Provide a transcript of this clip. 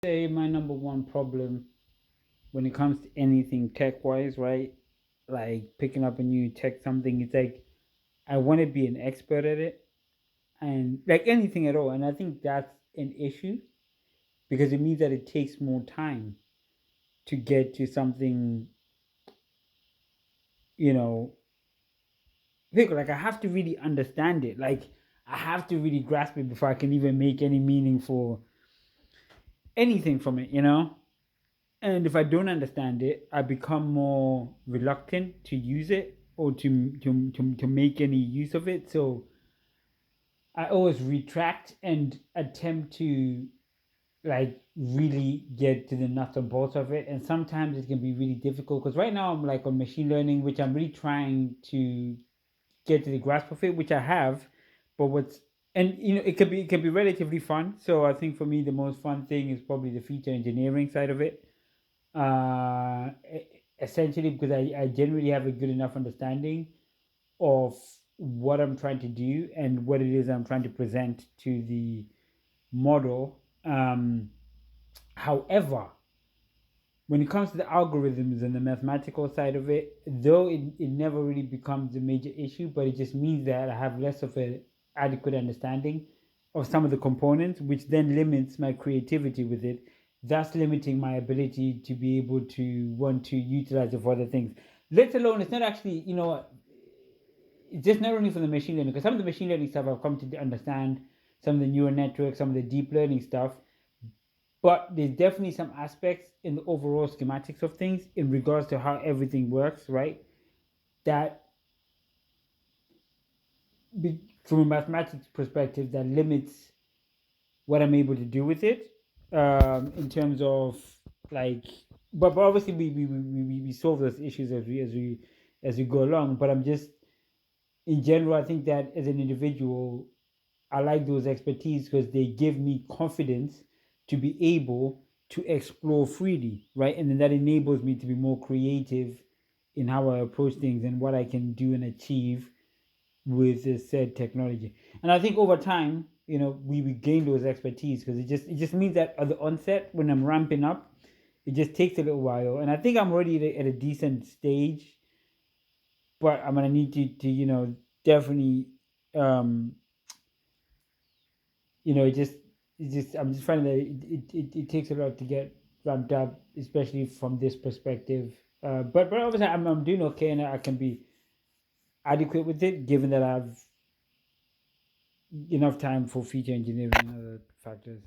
Say my number one problem when it comes to anything tech wise, right? Like picking up a new tech something, it's like I want to be an expert at it and like anything at all. And I think that's an issue because it means that it takes more time to get to something, you know, like I have to really understand it. Like I have to really grasp it before I can even make any meaningful anything from it. And if I don't understand it, I become more reluctant to use it or to make any use of it. So I always retract and attempt to like really get to the nuts and bolts of it. And sometimes it can be really difficult because right now I'm like on machine learning, which I'm really trying to get to the grasp of it, which I have. But what's and it can be relatively fun. So I think for me the most fun thing is probably the feature engineering side of it, essentially because I generally have a good enough understanding of what I'm trying to do and what it is I'm trying to present to the model. However, when it comes to the algorithms and the mathematical side of it, though it never really becomes a major issue, but it just means that I have less of an adequate understanding of some of the components, which then limits my creativity with it, thus limiting my ability to be able to want to utilize it for other things. Let alone, it's not actually, it's just not only for the machine learning, because some of the machine learning stuff I've come to understand, some of the neural networks, some of the deep learning stuff, but there's definitely some aspects in the overall schematics of things in regards to how everything works, right? That from a mathematics perspective, that limits what I'm able to do with it, in terms of like, but obviously we solve those issues as we go along. But I'm just in general, I think that as an individual, I like those expertise because they give me confidence to be able to explore freely, right? And then that enables me to be more creative in how I approach things and what I can do and achieve with the said technology. And I think over time, we gain those expertise because it just means that at the onset when I'm ramping up, it just takes a little while. And I think I'm already at a decent stage, but I'm gonna need to definitely um it just I'm just finding that it takes a lot to get ramped up, especially from this perspective. But obviously I'm doing okay and I can be adequate with it given that I have enough time for feature engineering and other factors.